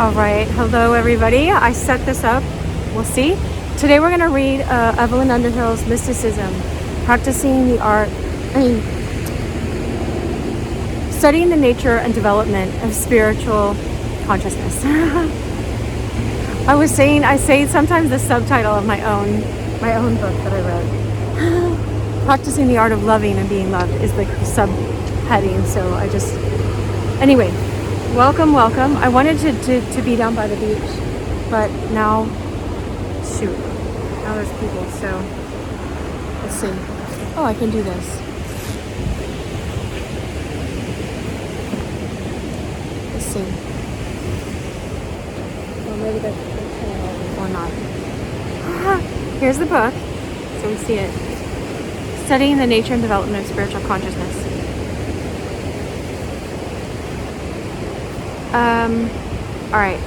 All right, hello everybody. I set this up. We'll see. Today we're going to read Evelyn Underhill's Mysticism, studying the nature and development of spiritual consciousness. I say sometimes the subtitle of my own book that I read. Practicing the art of loving and being loved is like the subheading. So anyway, welcome. I wanted to be down by the beach, but now there's people. So let's see. Oh, I can do this. Let's see. Well, maybe that's or not. Here's the book, so we see it. Studying the nature and development of spiritual consciousness. All right.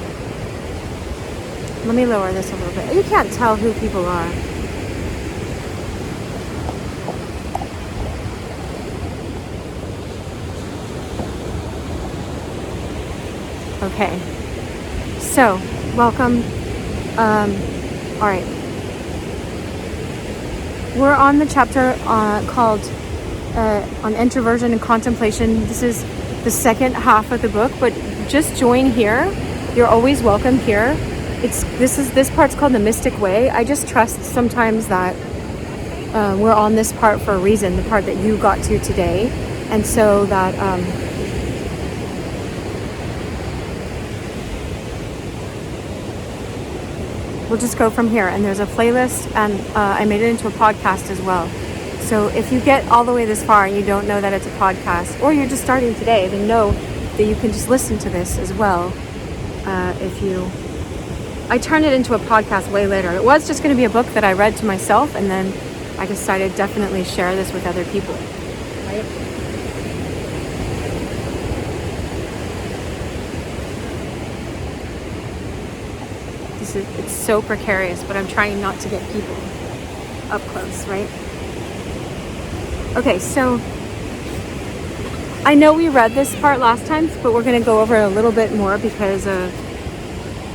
Let me lower this a little bit. You can't tell who people are. Okay. So, welcome. All right. We're on the chapter called on introversion and contemplation. This is the second half of the book, but just join here. You're always welcome here. This part's called the mystic way. I just trust sometimes that we're on this part for a reason, the part that you got to today, and so that we'll just go from here. And there's a playlist, and I made it into a podcast as well. So if you get all the way this far and you don't know that it's a podcast, or you're just starting today, then know that you can just listen to this as well. I turned it into a podcast way later. It was just going to be a book that I read to myself, and then I decided definitely share this with other people. Right? It's so precarious, but I'm trying not to get people up close, right? Okay, so I know we read this part last time, but we're going to go over it a little bit more because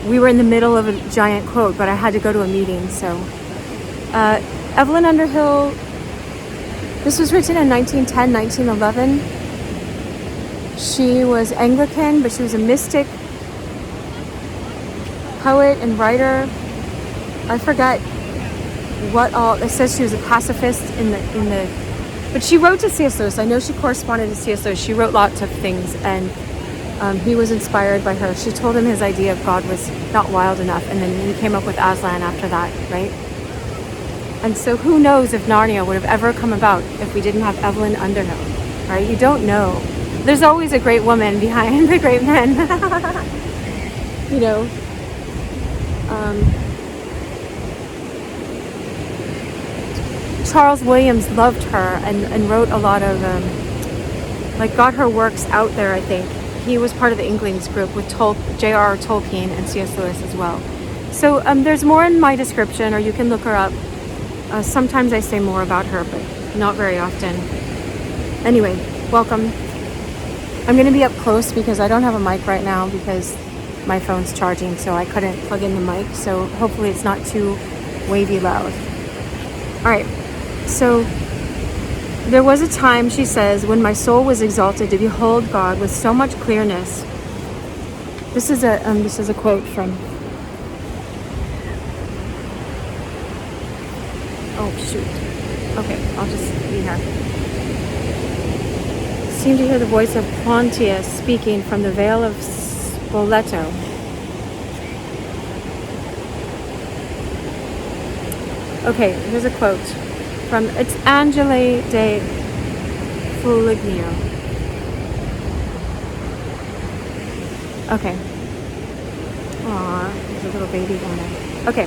we were in the middle of a giant quote, but I had to go to a meeting. So Evelyn Underhill, this was written in 1910, 1911. She was Anglican, but she was a mystic, poet and writer. I forget what all. It says she was a pacifist but she wrote to C.S. Lewis. I know she corresponded to C.S. Lewis. She wrote lots of things, and he was inspired by her. She told him his idea of God was not wild enough, and then he came up with Aslan after that, right? And so who knows if Narnia would have ever come about if we didn't have Evelyn Underhill, right? You don't know. There's always a great woman behind the great men. You know. Charles Williams loved her and wrote a lot of, got her works out there, I think. He was part of the Inklings group with JRR Tolkien and C.S. Lewis as well. So there's more in my description, or you can look her up. Sometimes I say more about her, but not very often. Anyway, welcome. I'm going to be up close because I don't have a mic right now because my phone's charging, so I couldn't plug in the mic. So hopefully it's not too wavy loud. All right. So there was a time, she says, when my soul was exalted to behold God with so much clearness. This is a quote from. Oh shoot. Okay, I'll just be here. Seemed to hear the voice of Pontius speaking from the Vale of Spoleto. Okay, here's a quote. It's Angeli de Fuligno. Okay. Aww, there's a little baby going on. Okay.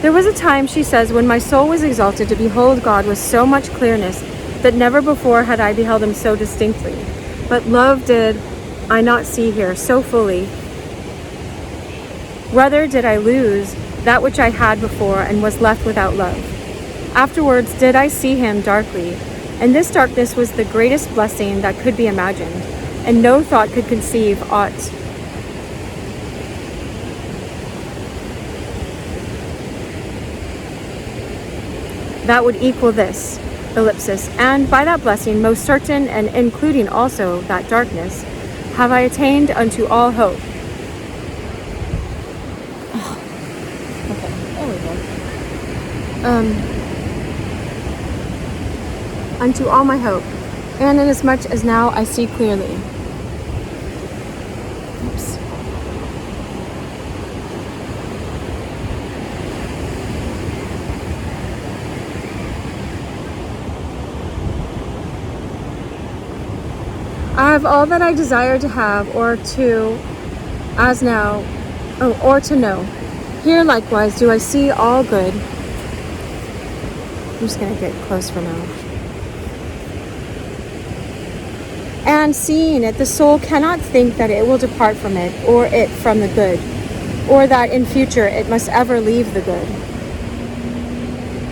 There was a time, she says, when my soul was exalted to behold God with so much clearness that never before had I beheld him so distinctly. But love did I not see here so fully. Rather did I lose that which I had before and was left without love. Afterwards did I see him darkly, and this darkness was the greatest blessing that could be imagined, and no thought could conceive aught that would equal this, ellipsis, and by that blessing, most certain and including also that darkness, have I attained unto all hope. Okay, there we go. Unto all my hope, and inasmuch as now I see clearly. Oops. I have all that I desire to have, or to, as now, or to know. Here likewise do I see all good. I'm just going to get close for now. And seeing it, the soul cannot think that it will depart from it, or it from the good, or that in future it must ever leave the good.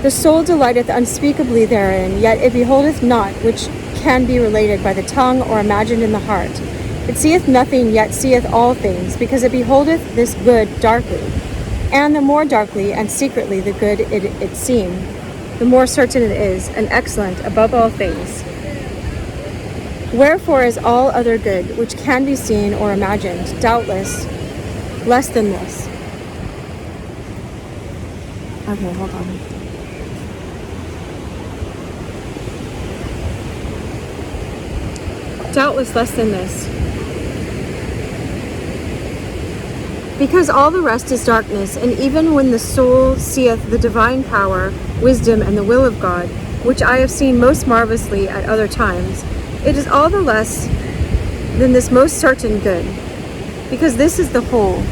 The soul delighteth unspeakably therein, yet it beholdeth not which can be related by the tongue or imagined in the heart. It seeth nothing, yet seeth all things, because it beholdeth this good darkly. And the more darkly and secretly the good it seem, the more certain it is, and excellent above all things. Wherefore is all other good, which can be seen or imagined, doubtless less than this. Okay, hold on. Doubtless less than this. Because all the rest is darkness, and even when the soul seeth the divine power, wisdom, and the will of God, which I have seen most marvelously at other times, it is all the less than this most certain good, because this is the whole.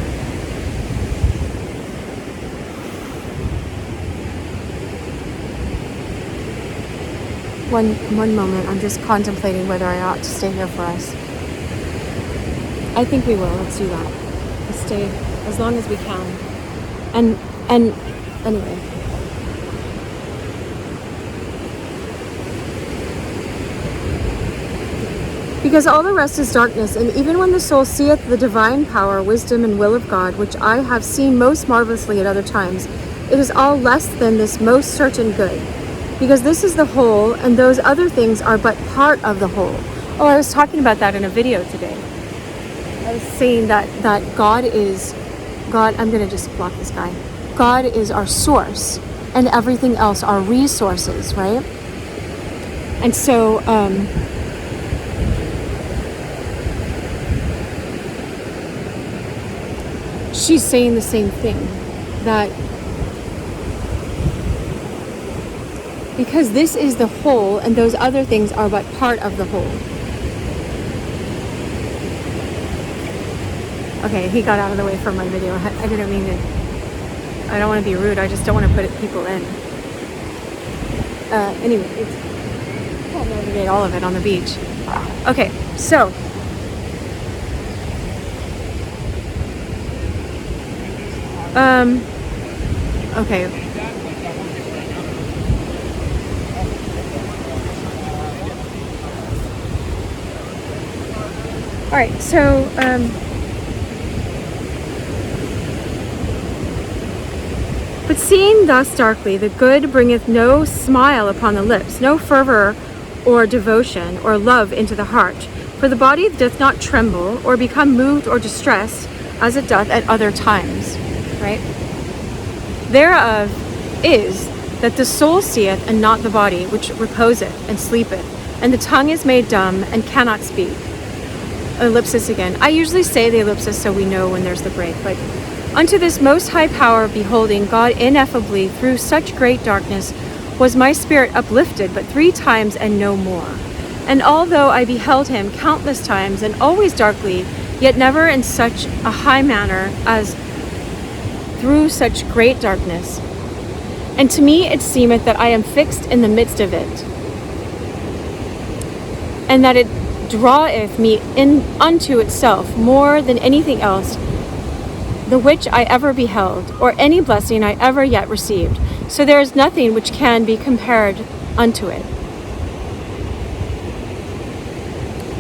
One moment, I'm just contemplating whether I ought to stay here for us. I think we will. Let's do that. Let's stay as long as we can. And anyway. Because all the rest is darkness, and even when the soul seeth the divine power, wisdom, and will of God, which I have seen most marvelously at other times, it is all less than this most certain good. Because this is the whole, and those other things are but part of the whole. Oh, I was talking about that in a video today. I was saying that God, I'm going to just block this guy. God is our source, and everything else are resources, right? And so, she's saying the same thing, that because this is the whole, and those other things are but part of the whole. Okay, he got out of the way from my video. I didn't mean to. I don't want to be rude. I just don't want to put people in. Anyway, can't navigate all of it on the beach. Okay, so. Okay. All right, so but seeing thus darkly, the good bringeth no smile upon the lips, no fervor or devotion or love into the heart. For the body doth not tremble or become moved or distressed as it doth at other times, right? Thereof is that the soul seeth and not the body, which reposeth and sleepeth, and the tongue is made dumb and cannot speak. Ellipsis again. I usually say the ellipsis so we know when there's the break, but unto this most high power beholding God ineffably through such great darkness was my spirit uplifted but 3 times and no more. And although I beheld him countless times and always darkly, yet never in such a high manner as through such great darkness. And to me it seemeth that I am fixed in the midst of it, and that it draweth me in unto itself more than anything else, the which I ever beheld, or any blessing I ever yet received. So there is nothing which can be compared unto it.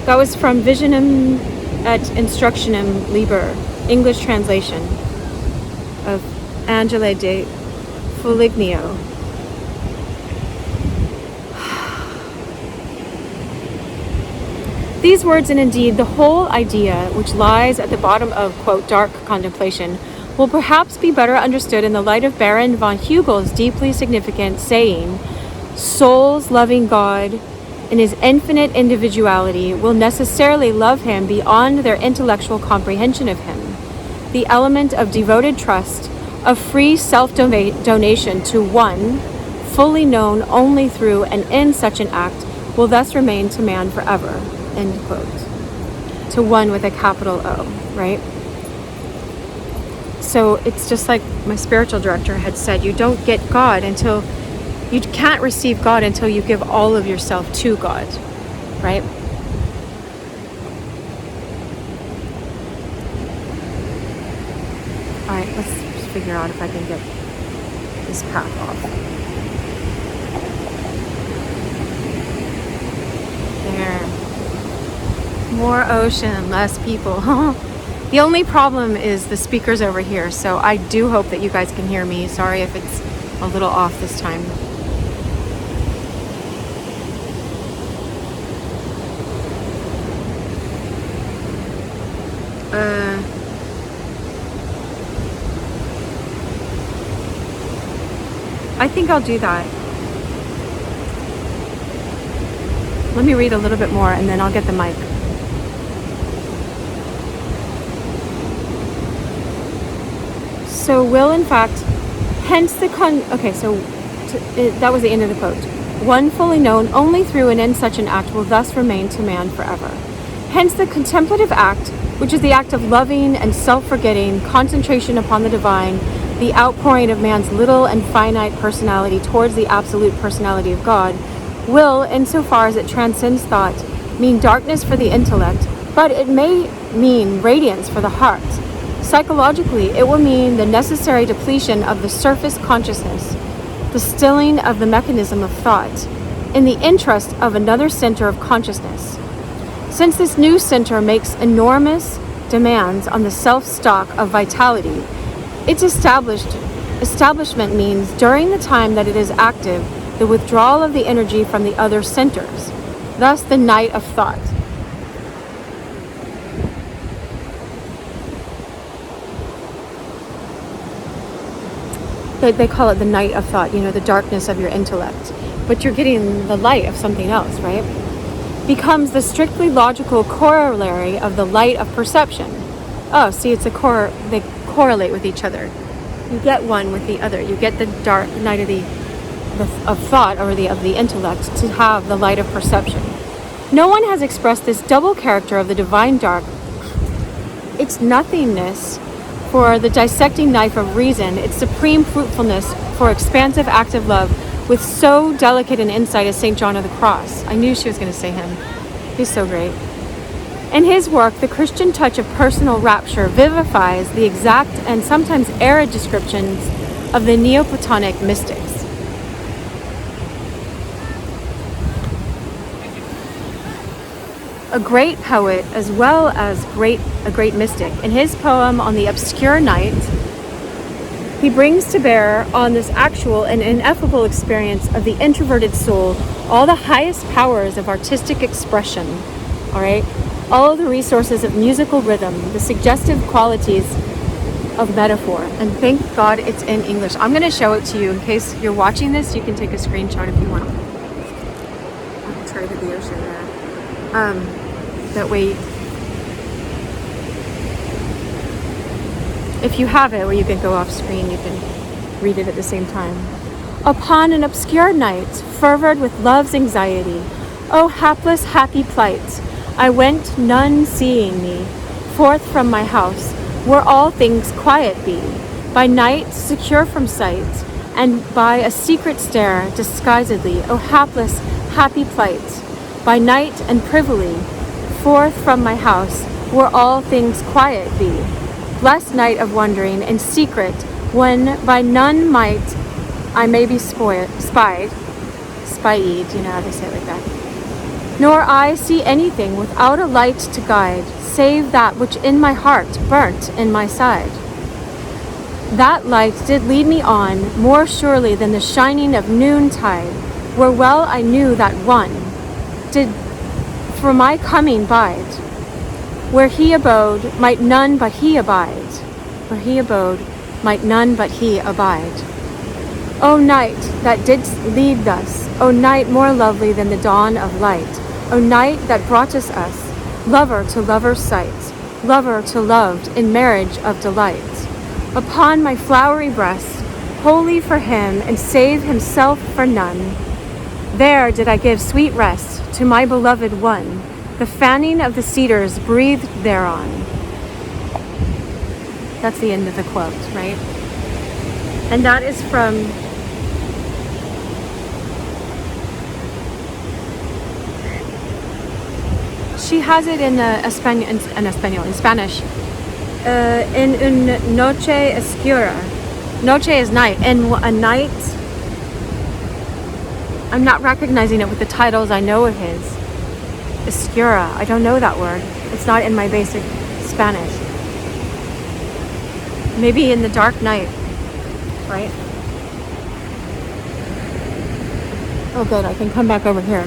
That was from Visionum et Instructionem Liber, English translation of Angela de Foligno. These words, and indeed the whole idea which lies at the bottom of, quote, dark contemplation, will perhaps be better understood in the light of Baron von Hugel's deeply significant saying, souls loving God in his infinite individuality will necessarily love him beyond their intellectual comprehension of him. The element of devoted trust, of free self-donation to one, fully known only through and in such an act, will thus remain to man forever, end quote. To one with a capital O, right? So it's just like my spiritual director had said, you don't get God until, you can't receive God until you give all of yourself to God, right? All right, let's figure out if I can get this path off. There. More ocean, less people. The only problem is the speakers over here, so I do hope that you guys can hear me. Sorry if it's a little off this time. I think I'll do that. Let me read a little bit more and then I'll get the mic. So will in fact, hence the that was the end of the quote. One fully known only through and in such an act will thus remain to man forever. Hence the contemplative act, which is the act of loving and self-forgetting, concentration upon the divine, the outpouring of man's little and finite personality towards the absolute personality of God, will, insofar as it transcends thought, mean darkness for the intellect, but it may mean radiance for the heart. Psychologically, it will mean the necessary depletion of the surface consciousness, the stilling of the mechanism of thought, in the interest of another center of consciousness. Since this new center makes enormous demands on the self-stock of vitality, its establishment means, during the time that it is active, the withdrawal of the energy from the other centers, thus the night of thought. They call it the night of thought, the darkness of your intellect. But you're getting the light of something else, right? Becomes the strictly logical corollary of the light of perception. Oh, see, they correlate with each other. You get one with the other. You get the dark night of thought, or of the intellect, to have the light of perception. No one has expressed this double character of the divine dark, its nothingness for the dissecting knife of reason, its supreme fruitfulness for expansive active love, with so delicate an insight as St. John of the Cross. I knew she was going to say him. He's so great. In his work, the Christian touch of personal rapture vivifies the exact and sometimes arid descriptions of the Neoplatonic mystics. A great poet as well as a great mystic. In his poem on the obscure night, he brings to bear on this actual and ineffable experience of the introverted soul all the highest powers of artistic expression, all right? All the resources of musical rhythm, the suggestive qualities of metaphor. And thank God it's in English. I'm going to show it to you in case you're watching this. You can take a screenshot if you want. I'll try to the ocean there. That way, if you have it, where you can go off screen, you can read it at the same time. Upon an obscure night, fervored with love's anxiety, O hapless, happy plight, I went, none seeing me, forth from my house, where all things quiet be, by night secure from sight, and by a secret stair disguisedly, O hapless, happy plight, by night and privily, forth from my house, where all things quiet be. Blessed night of wandering in secret, when by none might I may be spied, you know how they say it like that. Nor I see anything without a light to guide, save that which in my heart burnt in my side. That light did lead me on more surely than the shining of noontide, where well I knew that one did for my coming bide. Where he abode, might none but he abide. Where he abode, might none but he abide. O night that didst lead thus, O night more lovely than the dawn of light, O night that broughtest us, lover to lover's sight, lover to loved in marriage of delight. Upon my flowery breast, wholly for him, and save himself for none, there did I give sweet rest to my beloved one, the fanning of the cedars breathed thereon. That's the end of the quote, right? And that is from she has it in Spanish. In un noche oscura. Noche is night. And a night, I'm not recognizing it with the titles I know of his. Oscura. I don't know that word. It's not in my basic Spanish. Maybe in the dark night, right? Oh good, I can come back over here.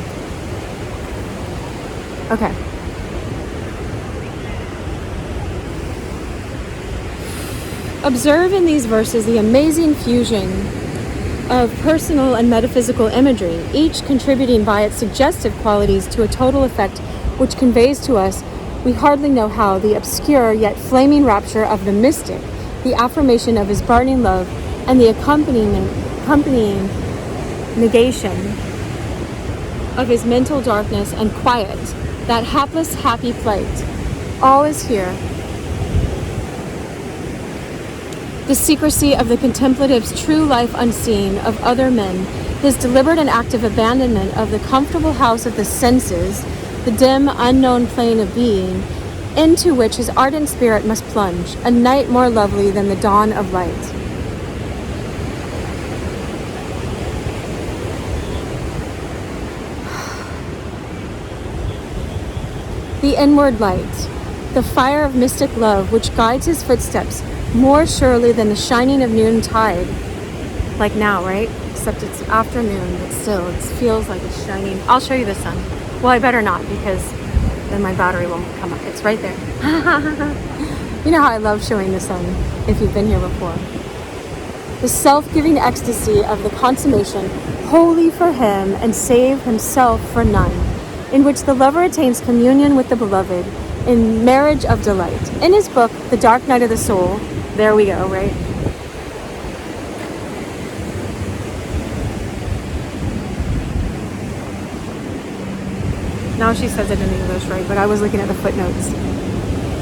Okay. Observe in these verses the amazing fusion of personal and metaphysical imagery, each contributing by its suggestive qualities to a total effect which conveys to us, we hardly know how, the obscure yet flaming rapture of the mystic, the affirmation of his burning love, and the accompanying negation of his mental darkness and quiet, that hapless happy plight. All is here. The secrecy of the contemplative's true life unseen of other men, his deliberate and active abandonment of the comfortable house of the senses, the dim, unknown plane of being, into which his ardent spirit must plunge, a night more lovely than the dawn of light. The inward light, the fire of mystic love which guides his footsteps more surely than the shining of noontide. Like now, right? Except it's afternoon, but still, it feels like it's shining. I'll show you the sun. Well, I better not, because then my battery won't come up. It's right there. You know how I love showing the sun, if you've been here before. The self-giving ecstasy of the consummation, wholly for him and save himself for none, in which the lover attains communion with the beloved in marriage of delight. In his book, The Dark Night of the Soul, there we go, right? Now she says it in English, right? But I was looking at the footnotes.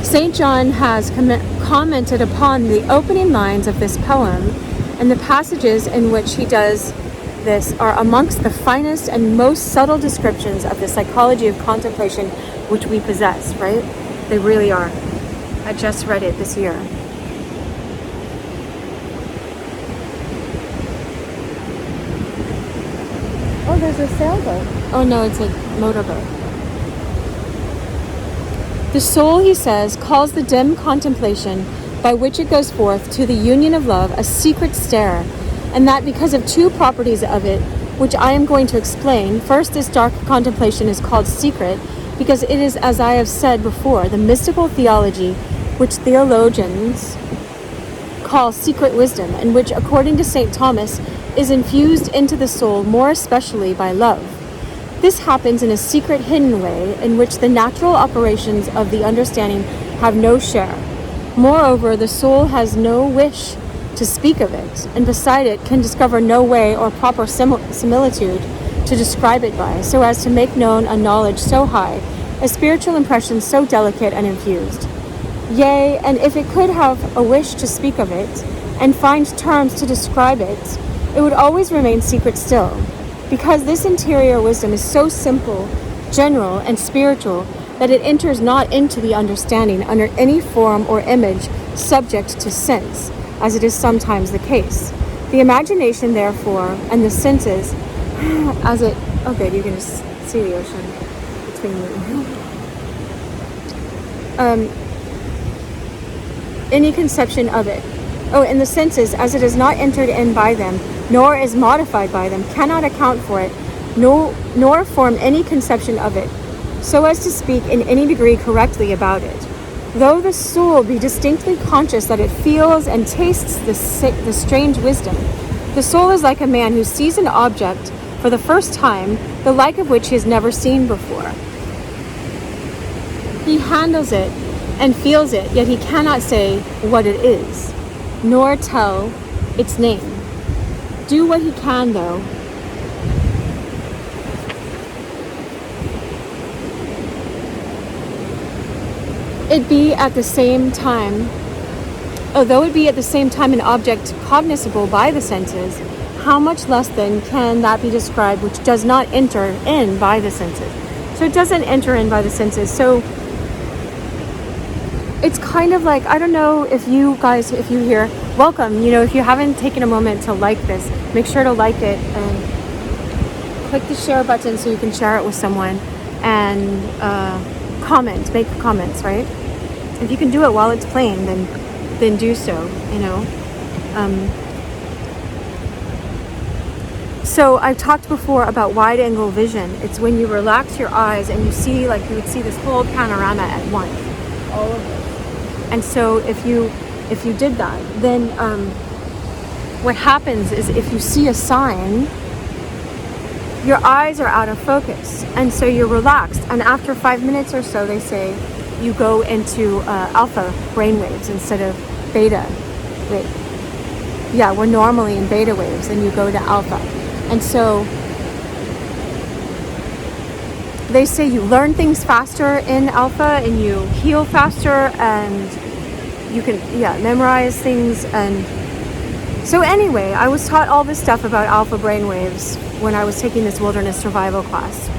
St. John has commented upon the opening lines of this poem, and the passages in which he does this are amongst the finest and most subtle descriptions of the psychology of contemplation which we possess, right? They really are. I just read it this year. Oh, there's a sailboat. Oh no, it's a motorboat. The soul, he says, calls the dim contemplation by which it goes forth to the union of love a secret stare, and that because of two properties of it, which I am going to explain. First, this dark contemplation is called secret, because it is, as I have said before, the mystical theology which theologians call secret wisdom, and which, according to St. Thomas, is infused into the soul more especially by love. This happens in a secret, hidden way, in which the natural operations of the understanding have no share. Moreover, the soul has no wish to speak of it, and beside it can discover no way or proper similitude to describe it by, so as to make known a knowledge so high, a spiritual impression so delicate and infused. Yea, and if it could have a wish to speak of it, and find terms to describe it, it would always remain secret still, because this interior wisdom is so simple, general, and spiritual, that it enters not into the understanding under any form or image subject to sense, as it is sometimes the case. The imagination, therefore, and the senses, as it... Oh good, you can just see the ocean between you. Any conception of it. Oh, and the senses, as it is not entered in by them, nor is modified by them, cannot account for it, nor form any conception of it. so as to speak in any degree correctly about it. Though the soul be distinctly conscious that it feels and tastes the strange wisdom, the soul is like a man who sees an object for the first time, the like of which he has never seen before. He handles it and feels it, yet he cannot say what it is, nor tell its name. Do what he can, though. Although it be at the same time an object cognizable by the senses, how much less then can that be described which does not enter in by the senses? So it doesn't enter in by the senses. So it's kind of like, I don't know if you guys, if you hear, welcome, if you haven't taken a moment to like this, make sure to like it and click the share button so you can share it with someone, and make comments, right? If you can do it while it's playing, then do so, So I've talked before about wide angle vision. It's when you relax your eyes and you see, like you would see this whole panorama at once, all of it. And so if you did that, then what happens is if you see a sign, your eyes are out of focus, and so you're relaxed. And after 5 minutes or so, they say you go into alpha brainwaves instead of beta. We're normally in beta waves, and you go to alpha. And so they say you learn things faster in alpha, and you heal faster, and you can memorize things. And so anyway, I was taught all this stuff about alpha brainwaves when I was taking this wilderness survival class.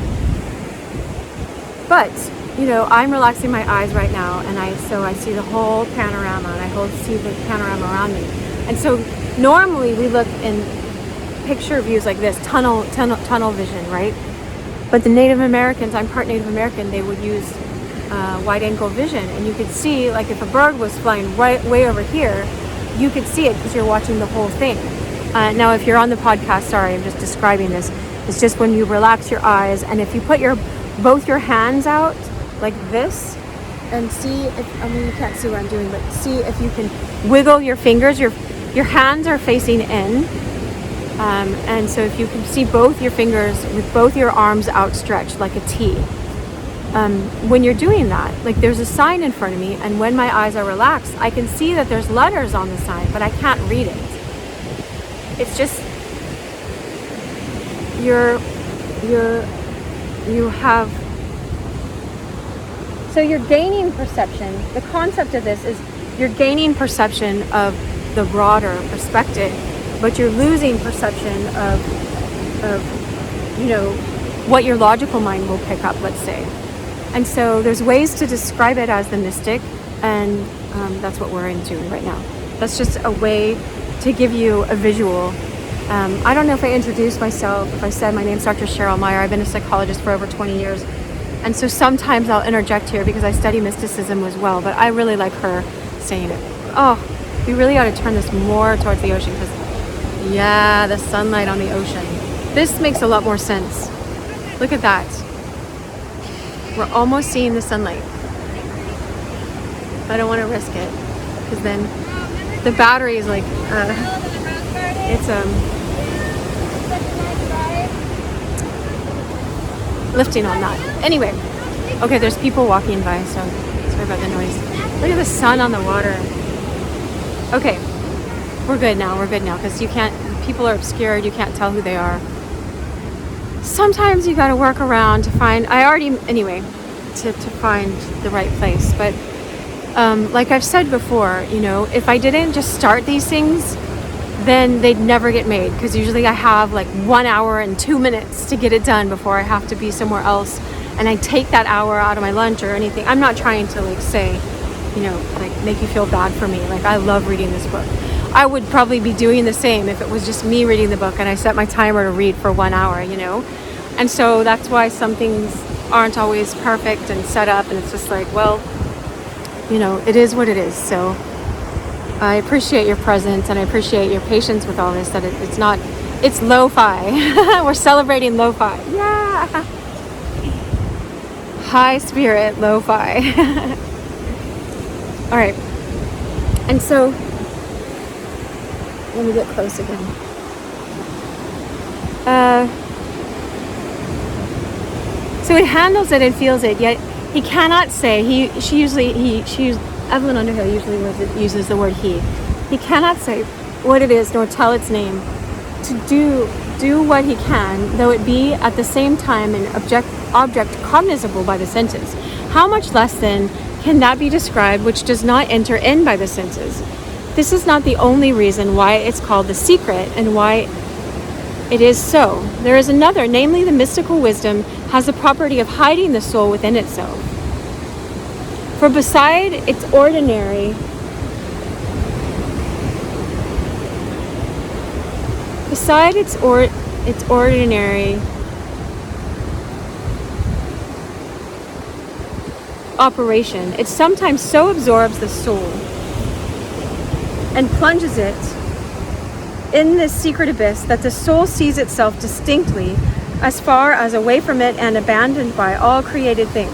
But I'm relaxing my eyes right now, and I see the whole panorama, and I see the panorama around me. And so normally we look in picture views like this, tunnel vision, right? But the Native Americans, I'm part Native American, they would use wide angle vision, and you could see, like if a bird was flying way over here, you could see it because you're watching the whole thing. Now, if you're on the podcast, sorry, I'm just describing this. It's just when you relax your eyes, and if you put both your hands out like this, and see if, you can't see what I'm doing, but see if you can wiggle your fingers. Your hands are facing in, and so if you can see both your fingers with both your arms outstretched like a T. When you're doing that, like there's a sign in front of me, and when my eyes are relaxed, I can see that there's letters on the sign, but I can't read it. It's just so you're gaining perception. The concept of this is you're gaining perception of the broader perspective, but you're losing perception of what your logical mind will pick up, let's say. And so there's ways to describe it as the mystic, and that's what we're into right now. That's just a way to give you a visual. I don't know if I introduced myself, if I said my name's Dr. Cheryl Meyer. I've been a psychologist for over 20 years. And so sometimes I'll interject here because I study mysticism as well, but I really like her saying it. Oh, we really ought to turn this more towards the ocean because, the sunlight on the ocean. This makes a lot more sense. Look at that. We're almost seeing the sunlight. I don't want to risk it because then the battery is like, lifting on that. Anyway, okay, there's people walking by, so sorry about the noise. Look at the sun on the water. Okay, we're good now because people are obscured, you can't tell who they are. Sometimes you gotta work around to find, to find the right place. But like I've said before, if I didn't just start these things, then they'd never get made, because usually I have like 1 hour and 2 minutes to get it done before I have to be somewhere else, and I take that hour out of my lunch or anything. I'm not trying to make you feel bad for me. Like, I love reading this book. I would probably be doing the same if it was just me reading the book and I set my timer to read for 1 hour, and so that's why some things aren't always perfect and set up, and it's just like, well, it is what it is. So I appreciate your presence, and I appreciate your patience with all this, that it's lo-fi. We're celebrating lo-fi. Yeah. high spirit, lo-fi. All right. And so, let me get close again. So it handles it and feels it, yet he cannot say, Evelyn Underhill usually uses the word he. He cannot say what it is, nor tell its name. To do what he can, though it be at the same time an object cognizable by the senses. How much less then can that be described which does not enter in by the senses? This is not the only reason why it's called the secret and why it is so. There is another, namely the mystical wisdom has the property of hiding the soul within itself. For beside its ordinary operation, it sometimes so absorbs the soul and plunges it in this secret abyss that the soul sees itself distinctly as far as away from it and abandoned by all created things.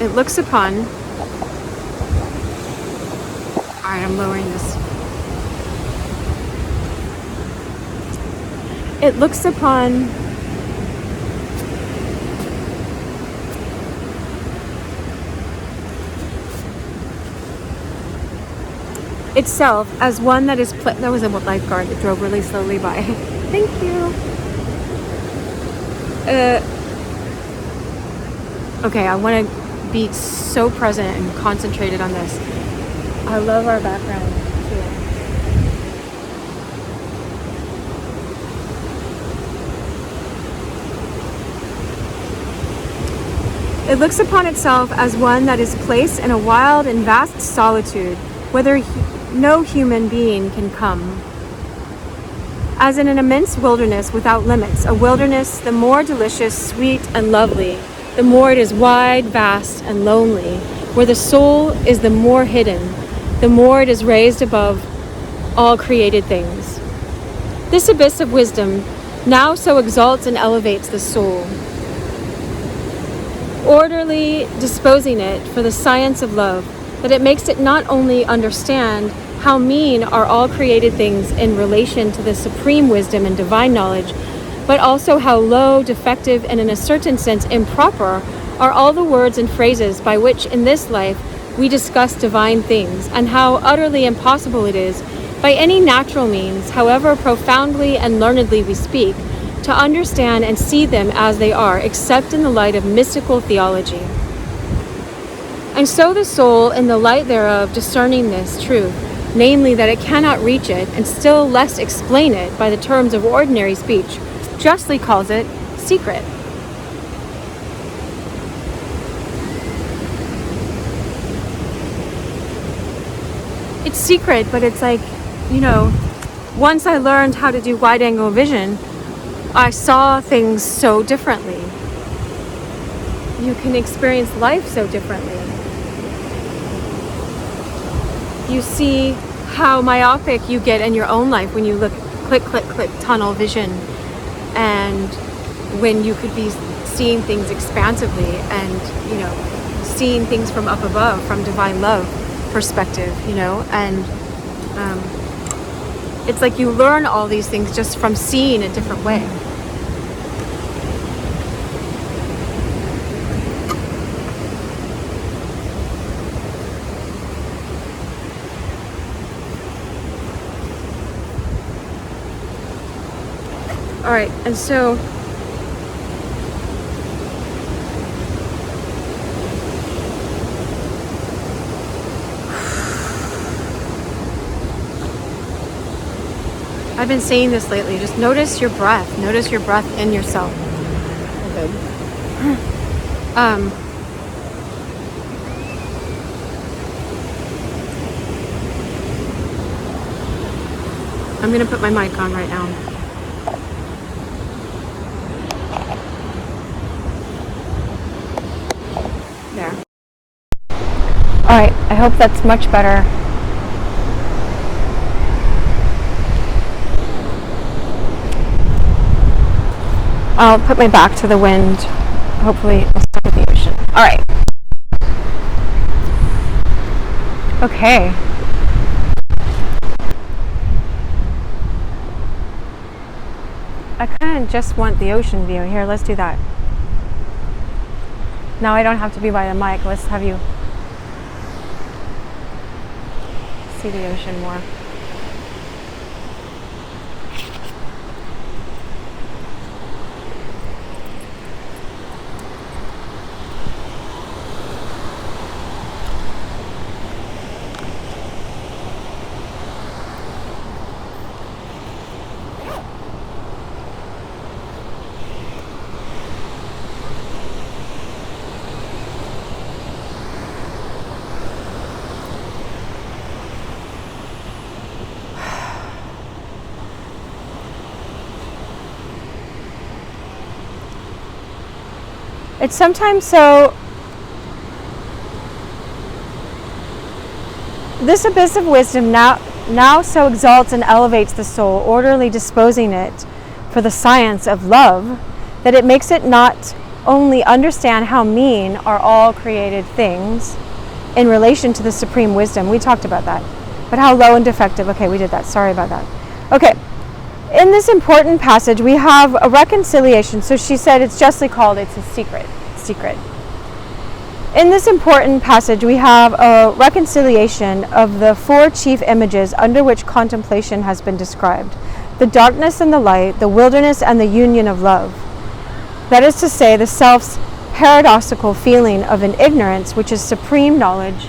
It looks upon... Alright, I'm lowering this. It looks upon itself as one that is that was a lifeguard that drove really slowly by. Thank you. Okay, I want to be so present and concentrated on this. I love our background here. It looks upon itself as one that is placed in a wild and vast solitude, whither no human being can come. As in an immense wilderness without limits, a wilderness the more delicious, sweet, and lovely, the more it is wide, vast, and lonely, where the soul is the more hidden, the more it is raised above all created things. This abyss of wisdom now so exalts and elevates the soul, orderly disposing it for the science of love, that it makes it not only understand how mean are all created things in relation to the supreme wisdom and divine knowledge, but also how low, defective, and in a certain sense improper are all the words and phrases by which in this life we discuss divine things, and how utterly impossible it is, by any natural means, however profoundly and learnedly we speak, to understand and see them as they are, except in the light of mystical theology. And so the soul, in the light thereof, discerning this truth, namely that it cannot reach it, and still less explain it by the terms of ordinary speech, justly calls it secret. It's secret, but it's like, once I learned how to do wide-angle vision, I saw things so differently. You can experience life so differently. You see how myopic you get in your own life when you look click, click, click, tunnel vision, and when you could be seeing things expansively and, seeing things from up above, from divine love perspective, and it's like you learn all these things just from seeing a different way. All right, and so I've been saying this lately. Just notice your breath. Notice your breath in yourself. Okay. I'm gonna put my mic on right now. There. All right, I hope that's much better. I'll put my back to the wind hopefully we'll start with the ocean. All right. Okay. I kind of just want the ocean view. Here, let's do that. Now I don't have to be by the mic. Let's have you see the ocean more. It's sometimes so. This abyss of wisdom now so exalts and elevates the soul, orderly disposing it for the science of love, that it makes it not only understand how mean are all created things in relation to the supreme wisdom. We talked about that. But how low and defective. Okay, we did that. Sorry about that. Okay. In this important passage, we have a reconciliation. So she said it's justly called, it's a secret. In this important passage, we have a reconciliation of the four chief images under which contemplation has been described: the darkness and the light, the wilderness and the union of love. That is to say, the self's paradoxical feeling of an ignorance, which is supreme knowledge,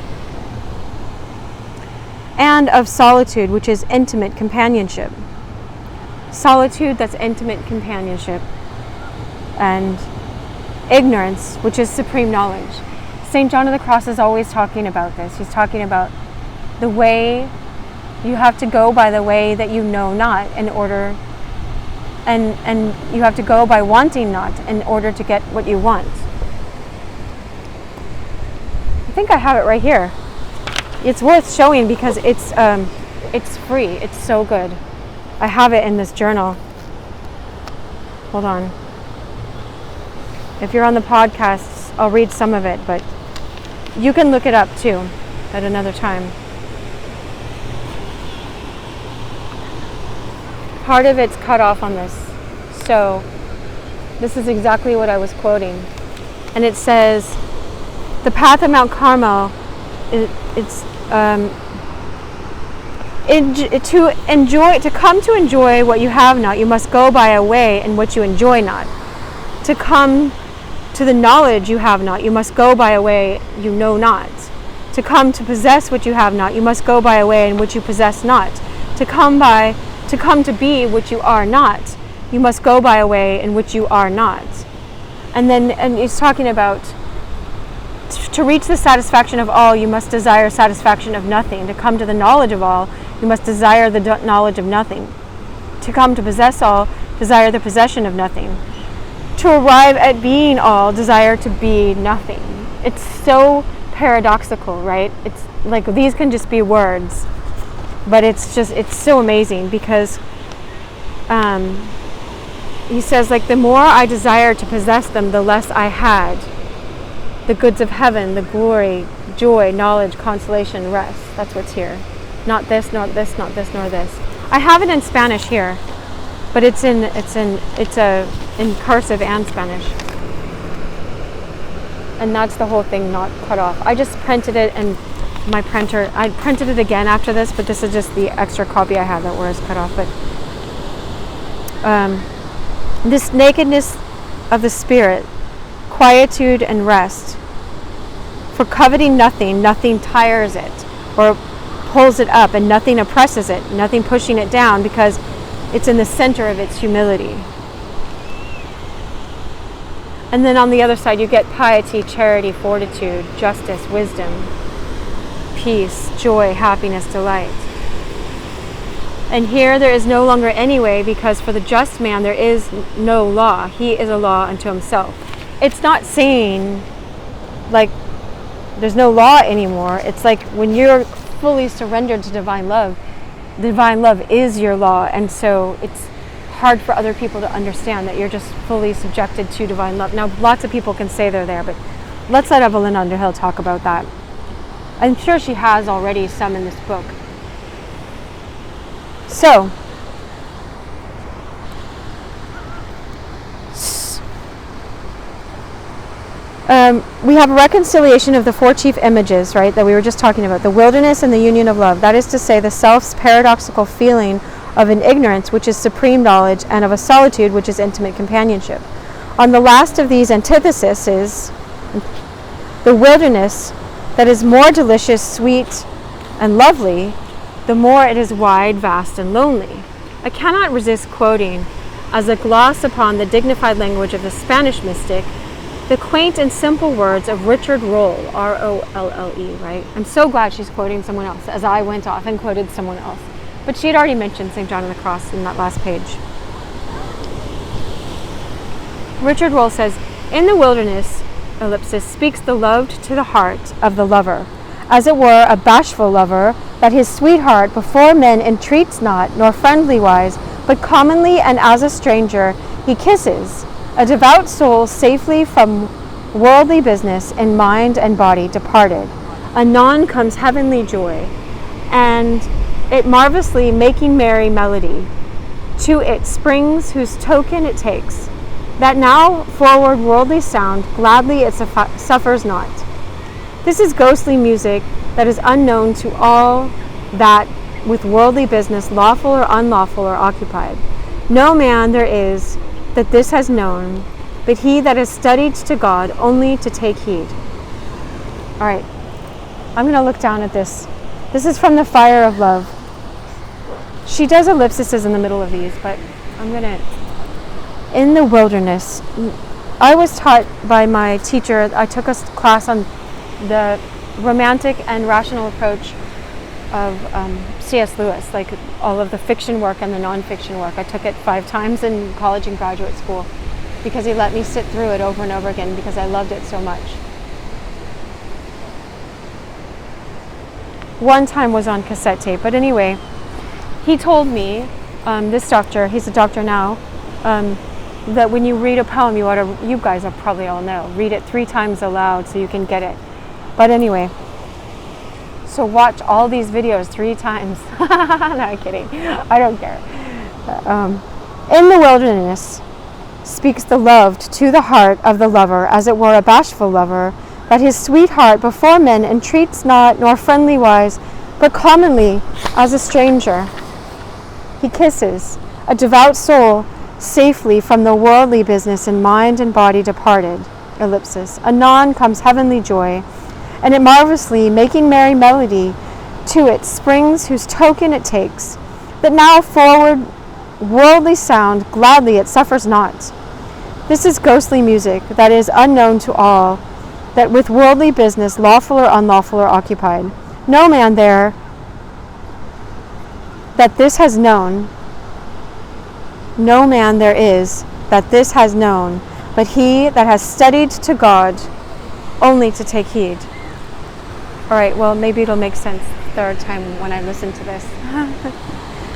and of solitude, which is intimate companionship. Solitude, that's intimate companionship, and ignorance, which is supreme knowledge. St. John of the Cross is always talking about this. He's talking about the way you have to go by the way that you know not in order, and you have to go by wanting not in order to get what you want. I think I have it right here. It's worth showing because it's free. It's so good. I have it in this journal. Hold on. If you're on the podcasts, I'll read some of it, but you can look it up too at another time. Part of it's cut off on this. So this is exactly what I was quoting. And it says, the path of Mount Carmel, to come to enjoy what you have not, you must go by a way in which you enjoy not. To come to the knowledge you have not, you must go by a way you know not. To come to possess what you have not, you must go by a way in which you possess not. To come to be what you are not, you must go by a way in which you are not. And he's talking about, to reach the satisfaction of all, you must desire satisfaction of nothing. To come to the knowledge of all, you must desire the knowledge of nothing. To come to possess all, desire the possession of nothing. To arrive at being all, desire to be nothing. It's so paradoxical, right? It's like these can just be words, but it's so amazing because he says, like, the more I desire to possess them, the less I had. The goods of heaven, the glory, joy, knowledge, consolation, rest. That's what's here. Not this, not this, not this, nor this. I have it in Spanish here, but it's in cursive and Spanish. And that's the whole thing not cut off. I just printed it and my printer, I printed it again after this, but this is just the extra copy I have that was cut off. But this nakedness of the spirit, quietude and rest. For coveting nothing, nothing tires it or pulls it up, and nothing oppresses it, nothing pushing it down, because it's in the center of its humility. And then on the other side you get piety, charity, fortitude, justice, wisdom, peace, joy, happiness, delight. And here there is no longer any way, because for the just man there is no law. He is a law unto himself. It's not saying like there's no law anymore. It's like when you're fully surrendered to divine love is your law. And so it's hard for other people to understand that you're just fully subjected to divine love. Now, lots of people can say they're there, but let's let Evelyn Underhill talk about that. I'm sure she has already some in this book. So, we have a reconciliation of the four chief images, right, that we were just talking about. The wilderness and the union of love. That is to say, the self's paradoxical feeling of an ignorance, which is supreme knowledge, and of a solitude, which is intimate companionship. On the last of these antitheses is the wilderness that is more delicious, sweet, and lovely, the more it is wide, vast, and lonely. I cannot resist quoting, as a gloss upon the dignified language of the Spanish mystic, the quaint and simple words of Richard Rolle, R-O-L-L-E, right? I'm so glad she's quoting someone else, as I went off and quoted someone else. But she had already mentioned St. John of the Cross in that last page. Richard Rolle says, in the wilderness, ellipsis, speaks the loved to the heart of the lover, as it were a bashful lover, that his sweetheart before men entreats not, nor friendly wise, but commonly and as a stranger he kisses, a devout soul safely from worldly business in mind and body departed. Anon comes heavenly joy, and it marvelously making merry melody, to it springs whose token it takes, that now forward worldly sound gladly it suffers not. This is ghostly music that is unknown to all that with worldly business, lawful or unlawful, are occupied. No man there is that this has known, but he that has studied to God only to take heed. All right, I'm going to look down at this. This is from The Fire of Love. She does ellipses in the middle of these, but I'm going to... In the wilderness, I was taught by my teacher, I took a class on the romantic and rational approach of C.S. Lewis, like all of the fiction work and the non-fiction work. I took it 5 times in college and graduate school because he let me sit through it over and over again because I loved it so much. One time was on cassette tape, but anyway, he told me, this doctor, he's a doctor now, that when you read a poem, you guys probably all know, read it 3 times aloud so you can get it. But anyway, so watch all these videos 3 times. No, I'm kidding. I don't care. In the wilderness speaks the loved to the heart of the lover, as it were a bashful lover, that his sweetheart before men entreats not, nor friendly wise, but commonly as a stranger he kisses, a devout soul safely from the worldly business in mind and body departed. Ellipsis. Anon comes heavenly joy, and it marvelously making merry melody, to it springs whose token it takes, that now forward worldly sound gladly it suffers not. This is ghostly music that is unknown to all that with worldly business, lawful or unlawful, are occupied. No man there that this has known, no man there is that this has known, but he that has studied to God only to take heed. All right, well, maybe it'll make sense the third time when I listen to this.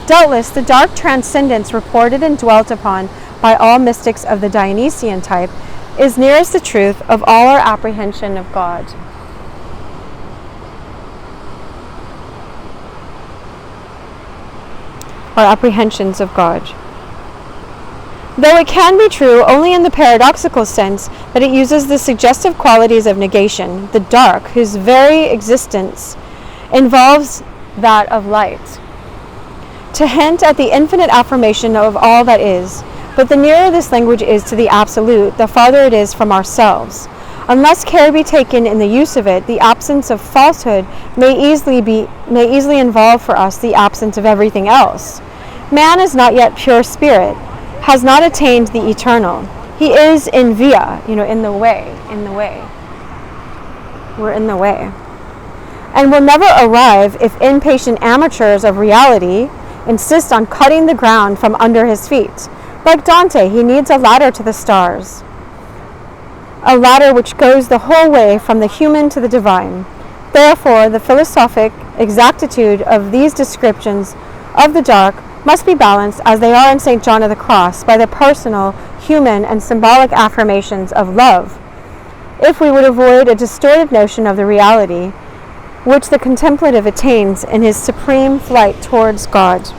Doubtless, the dark transcendence reported and dwelt upon by all mystics of the Dionysian type is nearest the truth of all our apprehension of God. Our apprehensions of God. Though it can be true only in the paradoxical sense that it uses the suggestive qualities of negation, the dark, whose very existence involves that of light, to hint at the infinite affirmation of all that is. But the nearer this language is to the absolute, the farther it is from ourselves. Unless care be taken in the use of it, the absence of falsehood may easily involve for us the absence of everything else. Man is not yet pure spirit, has not attained the eternal. He is in via, in the way. We're in the way. And will never arrive if impatient amateurs of reality insist on cutting the ground from under his feet. Like Dante, he needs a ladder to the stars. A ladder which goes the whole way from the human to the divine. Therefore, the philosophic exactitude of these descriptions of the dark must be balanced, as they are in St. John of the Cross, by the personal, human, and symbolic affirmations of love, if we would avoid a distorted notion of the reality which the contemplative attains in his supreme flight towards God.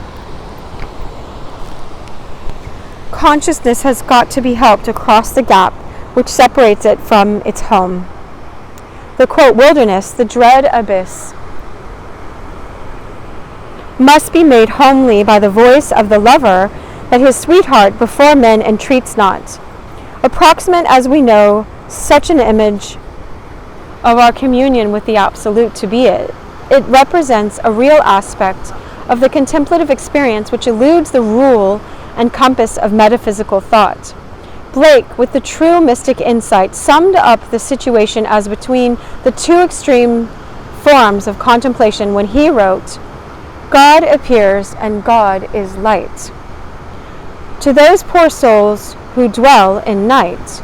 Consciousness has got to be helped across the gap which separates it from its home. The, quote, wilderness, the dread abyss, must be made homely by the voice of the lover that his sweetheart before men entreats not. Approximate as we know such an image of our communion with the Absolute to be it represents a real aspect of the contemplative experience which eludes the rule and compass of metaphysical thought. Blake, with the true mystic insight, summed up the situation as between the two extreme forms of contemplation when he wrote, "God appears and God is light. To those poor souls who dwell in night,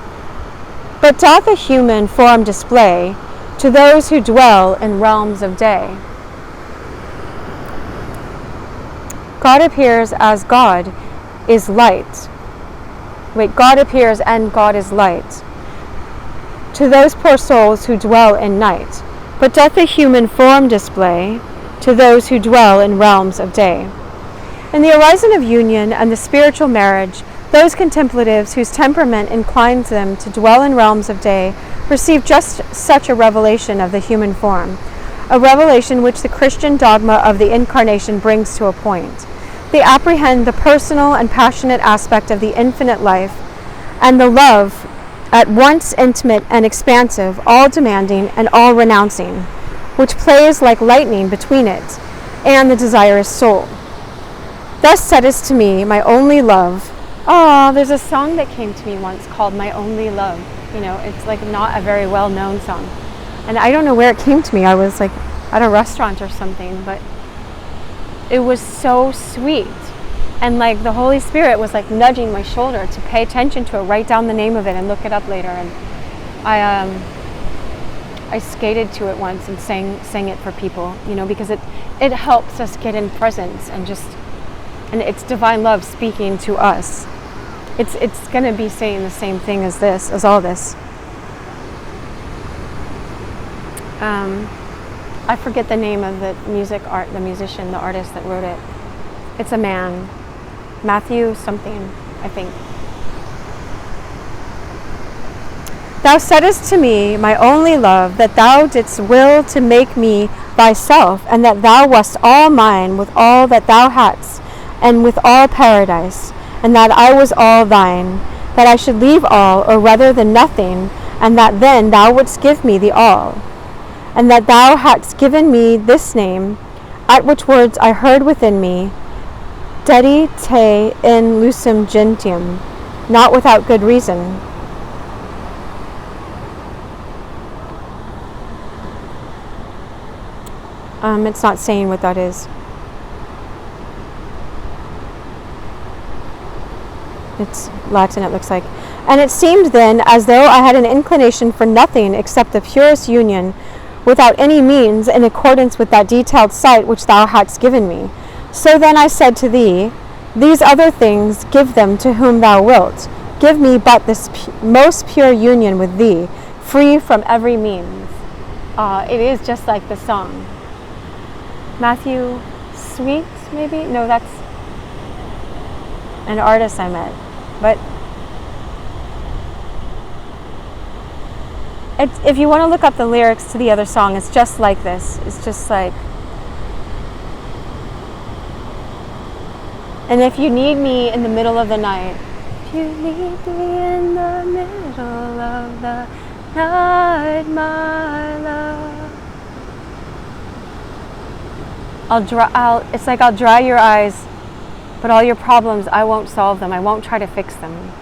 but doth a human form display to those who dwell in realms of day." God appears as God is light. God appears and God is light to those poor souls who dwell in night, but doth a human form display to those who dwell in realms of day. In the horizon of union and the spiritual marriage, those contemplatives whose temperament inclines them to dwell in realms of day receive just such a revelation of the human form, a revelation which the Christian dogma of the Incarnation brings to a point. They apprehend the personal and passionate aspect of the infinite life and the love at once intimate and expansive, all demanding and all renouncing, which plays like lightning between it and the desirous soul. Thus saidest to me, my only love. Oh, there's a song that came to me once called My Only Love. You know, it's like not a very well-known song. And I don't know where it came to me. I was like at a restaurant or something, but it was so sweet. And like the Holy Spirit was like nudging my shoulder to pay attention to it, write down the name of it and look it up later. And I skated to it once and sang it for people, you know, because it helps us get in presence and it's divine love speaking to us. It's going to be saying the same thing as all this. I forget the name of the musician, the artist that wrote it. It's a man, Matthew something, I think. Thou saidest to me, my only love, that thou didst will to make me thyself, and that thou wast all mine with all that thou hadst, and with all paradise, and that I was all thine, that I should leave all, or rather than nothing, and that then thou wouldst give me the all, and that thou hadst given me this name, at which words I heard within me, Dedi te in lucem gentium, not without good reason. It's not saying what that is. It's Latin, it looks like. And it seemed then as though I had an inclination for nothing except the purest union, without any means, in accordance with that detailed sight which thou hadst given me. So then I said to thee, these other things give them to whom thou wilt. Give me but this most pure union with thee, free from every means. It is just like the song. Matthew Sweet, maybe? No, that's an artist I met. But if you want to look up the lyrics to the other song, it's just like this. It's just like, and if you need me in the middle of the night, if you need me in the middle of the night, my love, it's like I'll dry your eyes, but all your problems, I won't solve them. I won't try to fix them.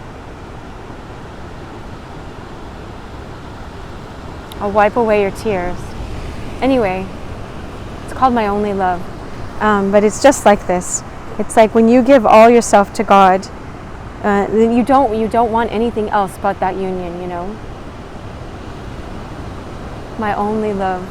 I'll wipe away your tears. Anyway, it's called My Only Love. But it's just like this. It's like when you give all yourself to God, you don't want anything else but that union, you know. My only love.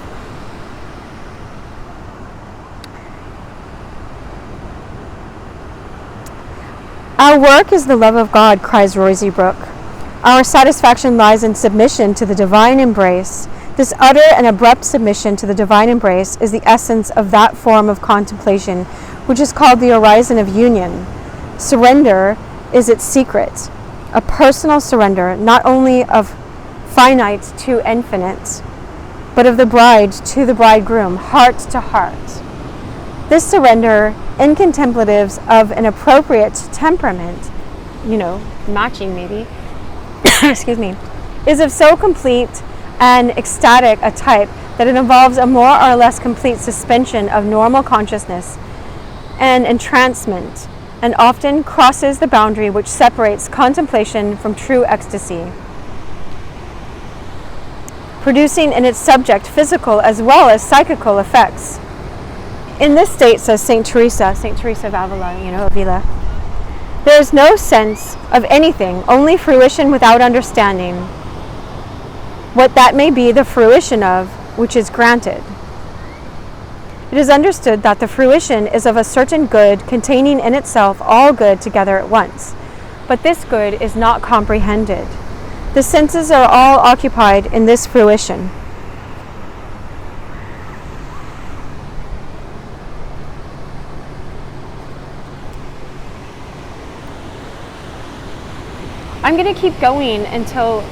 Our work is the love of God, cries Rosie Brooke. Our satisfaction lies in submission to the divine embrace. This utter and abrupt submission to the divine embrace is the essence of that form of contemplation which is called the horizon of union. Surrender is its secret, a personal surrender not only of finite to infinite, but of the bride to the bridegroom, heart to heart. This surrender in contemplatives of an appropriate temperament, matching maybe, excuse me, is of so complete and ecstatic a type that it involves a more or less complete suspension of normal consciousness and entrancement, and often crosses the boundary which separates contemplation from true ecstasy, producing in its subject physical as well as psychical effects. In this state, says Saint Teresa of Avila, Avila, there is no sense of anything, only fruition without understanding, what that may be the fruition of which is granted. It is understood that the fruition is of a certain good containing in itself all good together at once, but this good is not comprehended. The senses are all occupied in this fruition. I'm going to keep going until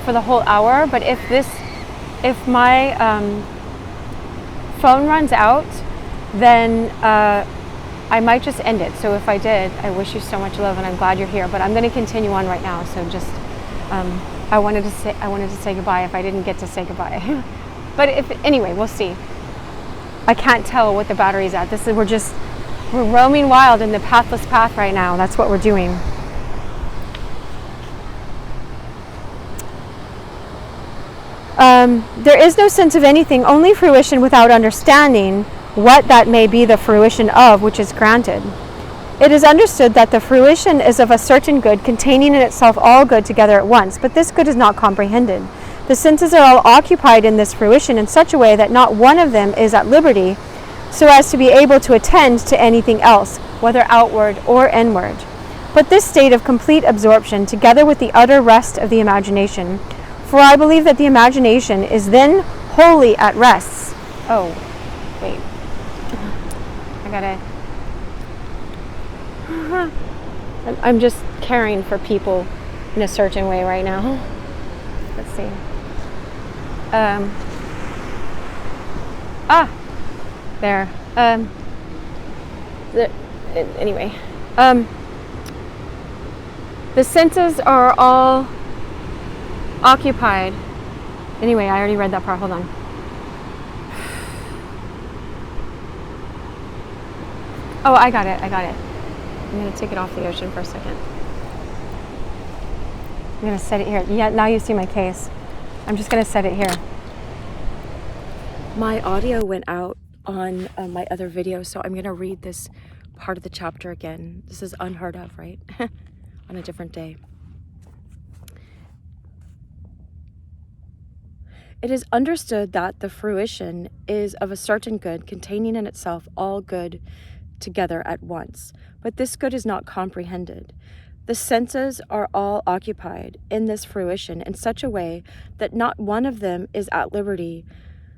for the whole hour, but if my phone runs out, then I might just end it. So if I did, I wish you so much love and I'm glad you're here, but I'm going to continue on right now. So just I wanted to say goodbye if I didn't get to say goodbye. But anyway, we'll see. I can't tell what the battery's at. We're roaming wild in the pathless path right now. That's what we're doing. There is no sense of anything, only fruition without understanding what that may be the fruition of which is granted. It is understood that the fruition is of a certain good containing in itself all good together at once, but this good is not comprehended. The senses are all occupied in this fruition in such a way that not one of them is at liberty so as to be able to attend to anything else, whether outward or inward. But this state of complete absorption, together with the utter rest of the imagination, for I believe that the imagination is then wholly at rest. Oh, wait. I'm just caring for people in a certain way right now. Let's see. There. Anyway. The senses are all occupied. Anyway, I already read that part. Hold on. Oh, I got it. I'm going to take it off the ocean for a second. I'm going to set it here. Yeah, now you see my case. I'm just going to set it here. My audio went out on my other video, so I'm going to read this part of the chapter again. This is unheard of, right? On a different day. It is understood that the fruition is of a certain good containing in itself all good together at once, but this good is not comprehended. The senses are all occupied in this fruition in such a way that not one of them is at liberty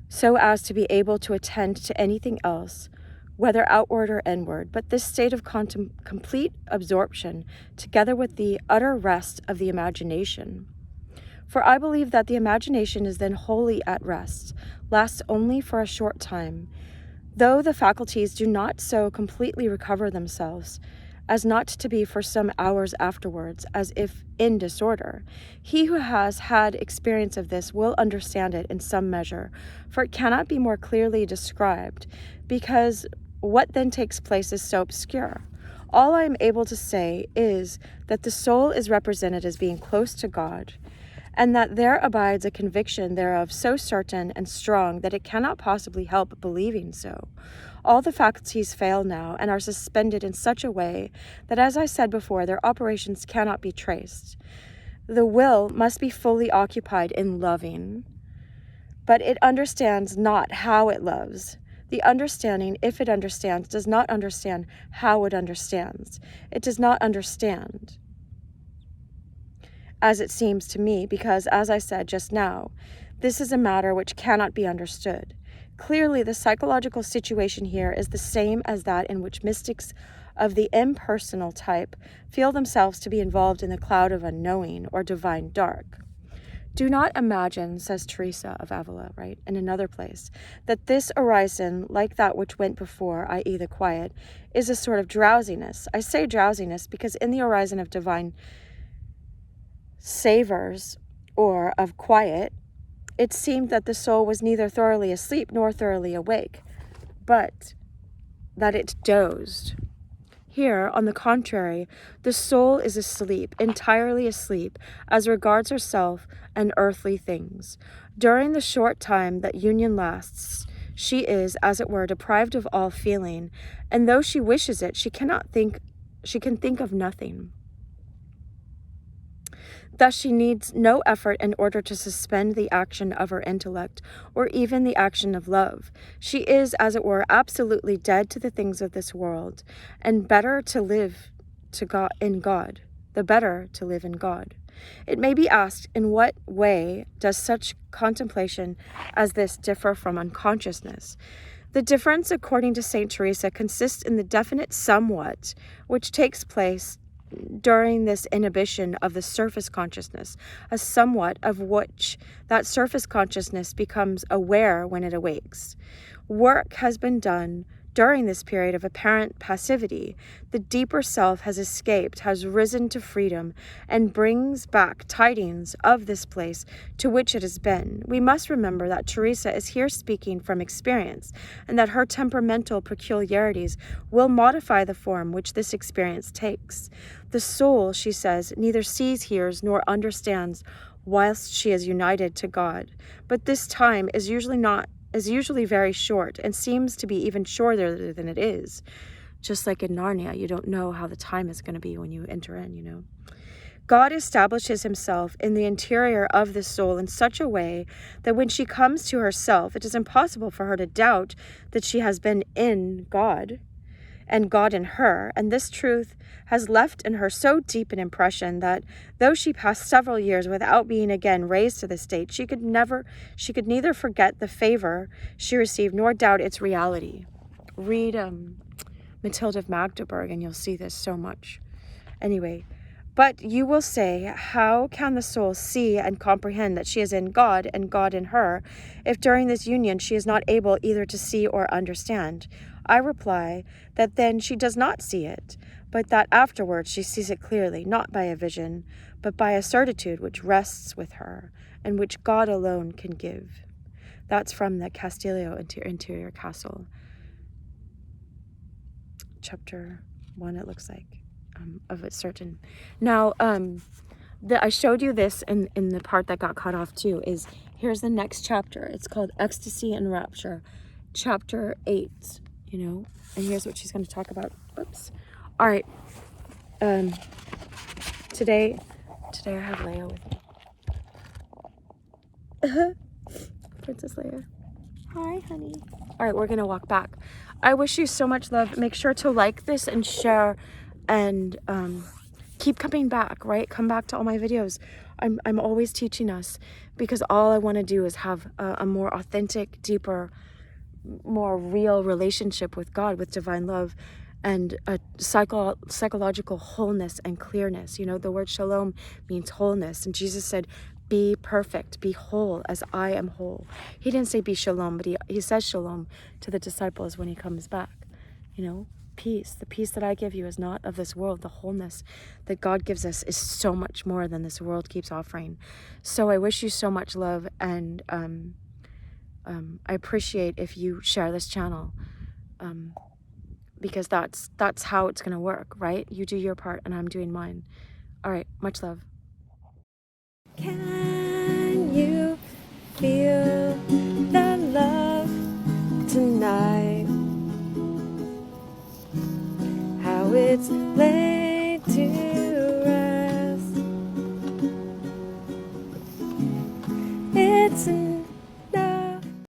so as to be able to attend to anything else, whether outward or inward, but this state of complete absorption, together with the utter rest of the imagination. For I believe that the imagination is then wholly at rest, lasts only for a short time, though the faculties do not so completely recover themselves as not to be for some hours afterwards, as if in disorder. He who has had experience of this will understand it in some measure, for it cannot be more clearly described, because what then takes place is so obscure. All I am able to say is that the soul is represented as being close to God, and that there abides a conviction thereof so certain and strong that it cannot possibly help believing so. All the faculties fail now and are suspended in such a way that, as I said before, their operations cannot be traced. The will must be fully occupied in loving, but it understands not how it loves. The understanding, if it understands, does not understand how it understands. It does not understand, as it seems to me, because, as I said just now, this is a matter which cannot be understood. Clearly, the psychological situation here is the same as that in which mystics of the impersonal type feel themselves to be involved in the cloud of unknowing or divine dark. Do not imagine, says Teresa of Avila, right, in another place, that this horizon, like that which went before, i.e. the quiet, is a sort of drowsiness. I say drowsiness because in the horizon of divine savors or of quiet, it seemed that the soul was neither thoroughly asleep nor thoroughly awake, but that it dozed. Here, on the contrary, the soul is asleep, entirely asleep, as regards herself and earthly things. During the short time that union lasts, she is, as it were, deprived of all feeling, and though she wishes it, she can think of nothing. Thus she needs no effort in order to suspend the action of her intellect, or even the action of love. She is, as it were, absolutely dead to the things of this world, and better to live in God, the better to live in God. It may be asked, in what way does such contemplation as this differ from unconsciousness? The difference, according to St. Teresa, consists in the definite somewhat which takes place during this inhibition of the surface consciousness, a somewhat of which that surface consciousness becomes aware when it awakes. Work has been done during this period of apparent passivity. The deeper self has escaped, has risen to freedom, and brings back tidings of this place to which it has been. We must remember that Teresa is here speaking from experience, and that her temperamental peculiarities will modify the form which this experience takes. The soul, she says, neither sees, hears, nor understands whilst she is united to God. But this time is usually very short, and seems to be even shorter than it is. Just like in Narnia, you don't know how the time is going to be when you enter in, God establishes himself in the interior of the soul in such a way that when she comes to herself, it is impossible for her to doubt that she has been in God and God in her, and this truth has left in her so deep an impression that though she passed several years without being again raised to this state, she could neither forget the favor she received nor doubt its reality. Read Matilda of Magdeburg and you'll see this so much. Anyway, but you will say, how can the soul see and comprehend that she is in God and God in her, if during this union she is not able either to see or understand? I reply that then she does not see it, but that afterwards she sees it clearly, not by a vision, but by a certitude which rests with her, and which God alone can give. That's from the Castillo Interior Castle, chapter 1, it looks like. Of a certain. Now, I showed you this in the part that got cut off too. Here's the next chapter. It's called Ecstasy and Rapture, chapter 8. And here's what she's going to talk about. Oops. All right. Today I have Leia with me. Princess Leia. Hi, honey. All right, we're going to walk back. I wish you so much love. Make sure to like this and share, and keep coming back, right? Come back to all my videos. I'm always teaching us, because all I want to do is have a more authentic, deeper, more real relationship with God, with divine love, and a psychological wholeness and clearness. The word shalom means wholeness, and Jesus said, be perfect, be whole as I am whole. He didn't say be shalom, but he says shalom to the disciples when he comes back. Peace. The peace that I give you is not of this world. The wholeness that God gives us is so much more than this world keeps offering. So I wish you so much love, and I appreciate if you share this channel, because that's how it's going to work, right? You do your part and I'm doing mine. All right, much love. Can you feel